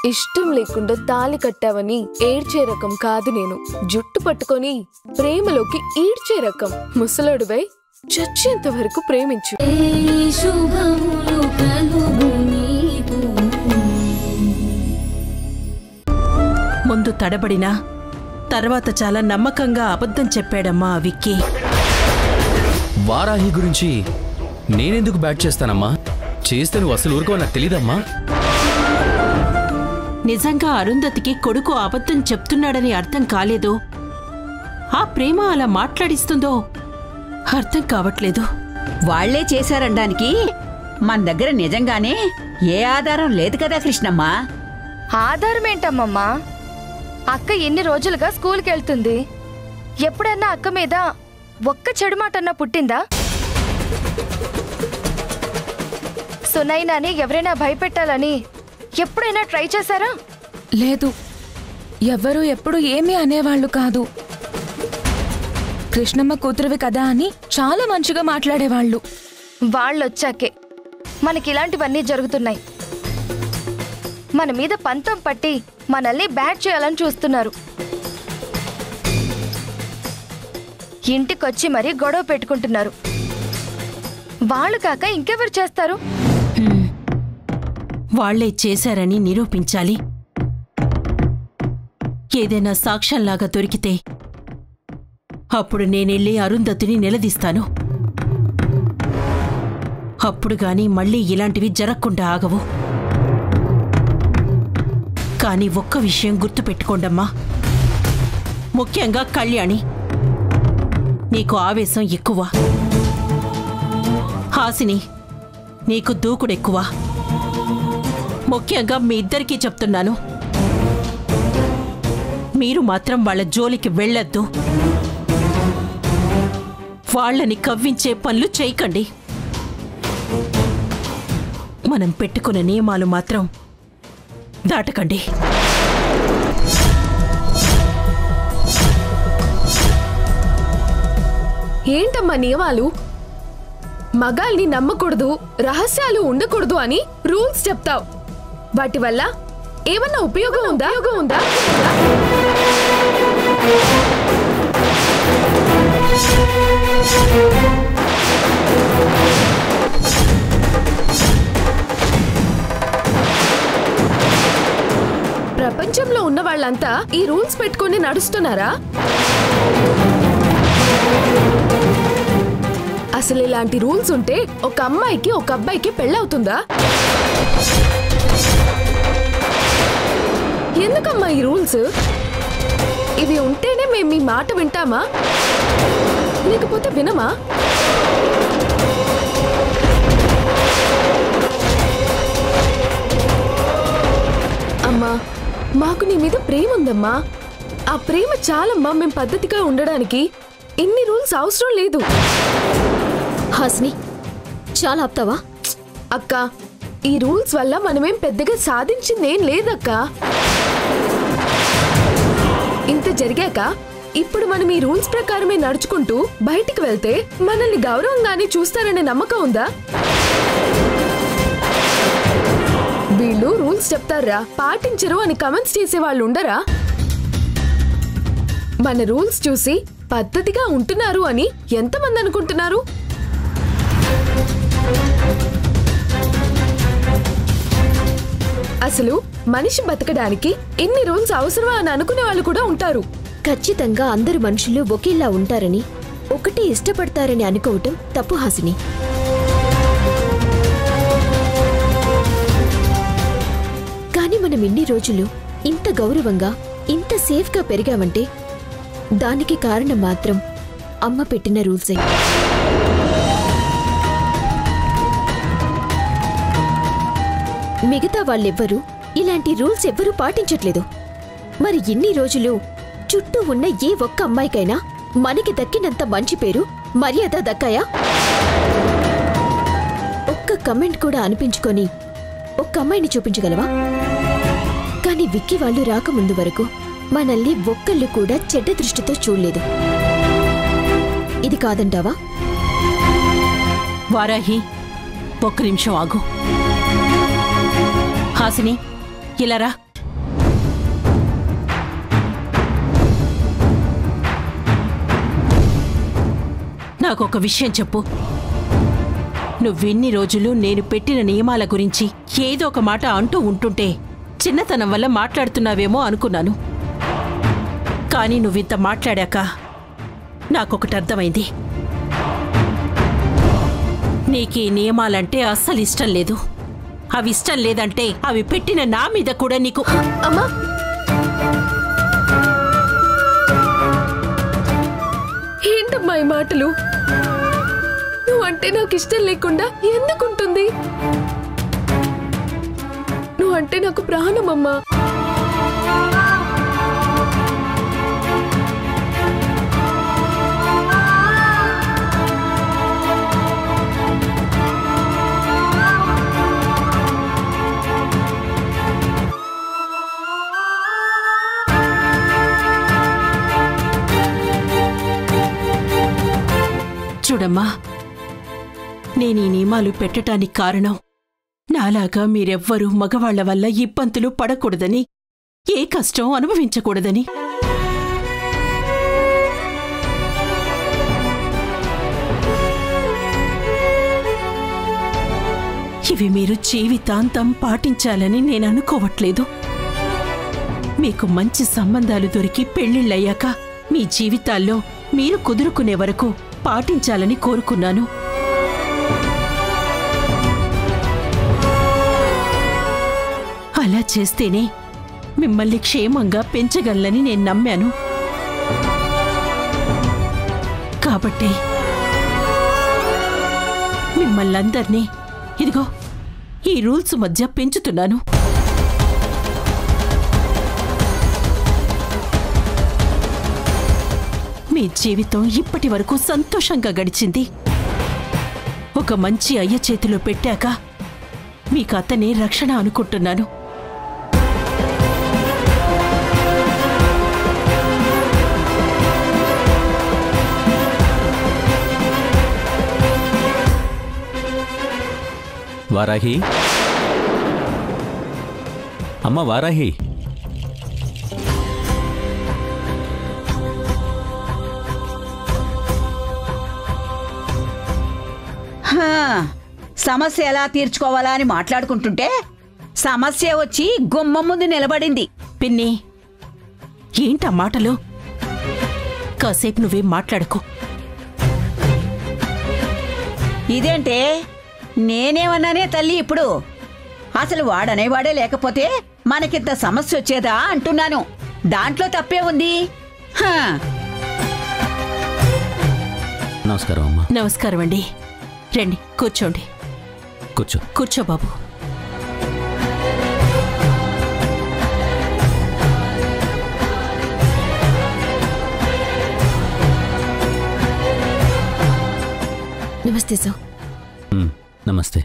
ఇష్టం లేకుండా తాళి కట్టావని ఏడ్చే రకం కాదు నేను. జుట్టు పట్టుకొని ప్రేమలోకి ఈడ్చే రకం. ముసలాడువై చచ్చేంత వరకు ప్రేమించు. ముందు తడబడినా తర్వాత చాలా నమ్మకంగా అబద్ధం చెప్పాడమ్మా ఆ విక్కీ. వారాహి గురించి నేనెందుకు బ్యాట్ చేస్తానమ్మా? చేస్తే నువ్వు అసలు ఊరుకో నాకు తెలీదమ్మా. నిజంగా అరుంధతికి కొడుకు అబద్ధం చెప్తున్నాడని అర్థం కాలేదో, ఆ ప్రేమ అలా మాట్లాడిస్తుందో అర్థం కావట్లేదు. వాళ్లే చేశారనడానికి మన దగ్గర నిజంగానే ఏ ఆధారం లేదు కదా కృష్ణమ్మ. ఆధారం ఏంటమ్మమ్మా? అక్క ఎన్ని రోజులుగా స్కూల్కి వెళ్తుంది. ఎప్పుడన్నా అక్క మీద ఒక్క చెడు మాటన్నా పుట్టిందా? సునైనాని ఎవరైనా భయపెట్టాలని ఎప్పుడైనా ట్రై చేశారా? లేదు, ఎవరు ఎప్పుడు ఏమీ అనేవాళ్లు కాదు. కృష్ణమ్మ కూతురువి కదా అని చాలా మంచిగా మాట్లాడేవాళ్లు. వాళ్ళొచ్చాకే మనకిలాంటివన్నీ జరుగుతున్నాయి. మన మీద పంతం పట్టి మనల్ని బ్యాట్ చేయాలని చూస్తున్నారు. ఇంటికొచ్చి మరీ గొడవ పెట్టుకుంటున్నారు. వాళ్ళు కాక ఇంకెవరు చేస్తారు? వాళ్లే చేశారని నిరూపించాలి. ఏదైనా సాక్ష్యంలాగా దొరికితే అప్పుడు నేనెళ్ళి అరుంధతిని నిలదీస్తాను. అప్పుడు గాని మళ్ళీ ఇలాంటివి జరగకుండా ఆగవు. కానీ ఒక్క విషయం గుర్తుపెట్టుకోండమ్మా, ముఖ్యంగా కళ్యాణి, నీకు ఆవేశం ఎక్కువ. హాసిని, నీకు దూకుడెక్కువ. ముఖ్యంగా మీ ఇద్దరికీ చెప్తున్నాను, మీరు మాత్రం వాళ్ళ జోలికి వెళ్ళొద్దు. వాళ్ళని కవ్వించే పనులు చేయకండి. మనం పెట్టుకున్న నియమాలు మాత్రం దాటకండి. ఏంటమ్మా నియమాలు? మగాల్ని నమ్మకూడదు, రహస్యాలు ఉండకూడదు అని రూల్స్ చెప్తావు. వాటి వల్ల ఏమన్నా ఉపయోగం ఉందా? ప్రపంచంలో ఉన్న వాళ్ళంతా ఈ రూల్స్ పెట్టుకొని నడుస్తున్నారా? అసలు ఇలాంటి రూల్స్ ఉంటే ఒక అమ్మాయికి ఒక అబ్బాయికి పెళ్ళవుతుందా? ఎందుకమ్మా ఈ రూల్స్? ఇవి ఉంటేనే మేము మీ మాట వింటామా, లేకపోతే వినమా? అమ్మా, మాకు నీ మీద ప్రేమ ఉందమ్మా. ఆ ప్రేమ చాలమ్మా మేం పద్ధతిగా ఉండడానికి. ఇన్ని రూల్స్ అవసరం లేదు. హాసిని, చాలా ఆప్తావా? అక్క, ఈ రూల్స్ వల్ల మనమేం పెద్దగా సాధించిందేం లేదక్క. ఇంత జరిగాక ఇప్పుడు మనం ఈ రూల్స్ ప్రకారమే నడుచుకుంటూ బయటికి వెళ్తే మనల్ని గౌరవంగానే చూస్తారనే నమ్మకం ఉందా? వీళ్ళు రూల్స్ చెప్తారా, పాటించరు అని కమెంట్స్ చేసే వాళ్ళు ఉండరా? మన రూల్స్ చూసి పద్ధతిగా ఉంటున్నారు అని ఎంతమంది అనుకుంటున్నారు? అసలు మనిషి బతకడానికి ఎన్ని రూల్స్ అవసరమా అని అనుకునే వాళ్ళు కూడా ఉంటారు. ఖచ్చితంగా అందరు మనుషులు ఒకేలా ఉంటారని, ఒకటే ఇష్టపడతారని అనుకోవటం తప్పు హాసిని. కానీ మనం ఇన్ని రోజులు ఇంత గౌరవంగా, ఇంత సేఫ్గా పెరిగామంటే దానికి కారణం మాత్రం అమ్మ పెట్టిన రూల్సే. మిగతా వాళ్ళెవ్వరూ ఇలాంటి రూల్స్ ఎవ్వరూ పాటించట్లేదు. మరి ఇన్ని రోజులు చుట్టూ ఉన్న ఏ ఒక్క అమ్మాయికైనా మనకి దక్కినంత మంచి పేరు, మర్యాద దక్కాయా? ఒక్క కమెంట్ కూడా అనిపించుకొని ఒక్క అమ్మాయిని చూపించగలవా? కానీ విక్కీ వాళ్ళు రాకముందు వరకు మనల్ని ఒక్కళ్ళు కూడా చెడ్డ దృష్టితో చూడలేదు. ఇది కాదంటావా? వారాహి, ఒక్క నిమిషం ఆగు. హాసిని, ఇలా రా. నాకొక విషయం చెప్పు. నువ్విన్ని రోజులు నేను పెట్టిన నియమాల గురించి ఏదో ఒక మాట అంటూ ఉంటుంటే చిన్నతనం వల్ల మాట్లాడుతున్నావేమో అనుకున్నాను. కానీ నువ్వింత మాట్లాడాక నాకొకటి అర్థమైంది. నీకీ నియమాలంటే అస్సలు ఇష్టం లేదు. అవి ఇష్టం లేదంటే అవి పెట్టిన నా మీద కూడా నీకు... అమ్మా, ఏంటమ్మా ఈ మాటలు? నువ్వంటే నాకు ఇష్టం లేకుండా ఎందుకుంటుంది? నువ్వంటే నాకు ప్రాణమమ్మా. చూడమ్మా, నేనీ నియమాలు పెట్టటానికి కారణం నాలాగా మీరెవ్వరూ మగవాళ్ల వల్ల ఇబ్బందులు పడకూడదని, ఏ కష్టం అనుభవించకూడదని. ఇవి మీరు జీవితాంతం పాటించాలని నేను అనుకోవట్లేదు. మీకు మంచి సంబంధాలు దొరికి పెళ్లిళ్ళయ్యాక మీ జీవితాల్లో మీరు కుదురుకునే వరకు పాటించాలని కోరుకున్నాను. అలా చేస్తేనే మిమ్మల్ని క్షేమంగా పెంచగలని నేను నమ్మాను. కాబట్టి మిమ్మల్నందర్నీ ఇదిగో ఈ రూల్స్ మధ్య పెంచుతున్నాను. మీ జీవితం ఇప్పటి వరకు సంతోషంగా గడిచింది. ఒక మంచి అయ్య చేతిలో పెట్టాక మీకు అతనే రక్షణ అనుకుంటున్నాను. వారాహి, అమ్మ వారాహి, సమస్య ఎలా తీర్చుకోవాలా అని మాట్లాడుకుంటుంటే సమస్య వచ్చి గుమ్మం ముందు నిలబడింది. పిన్ని, ఏంటా మాటలు? కాసేపు నువ్వేం మాట్లాడకు. ఇదేంటే, నేనేమన్నానే తల్లి ఇప్పుడు? అసలు వాడనేవాడే లేకపోతే మనకింత సమస్య వచ్చేదా అంటున్నాను. దాంట్లో తప్పే ఉంది. నమస్కారం అమ్మా. నమస్కారం అండి. రండి, కూర్చోండి. కూర్చో. కూర్చో బాబు. నమస్తే సార్. నమస్తే.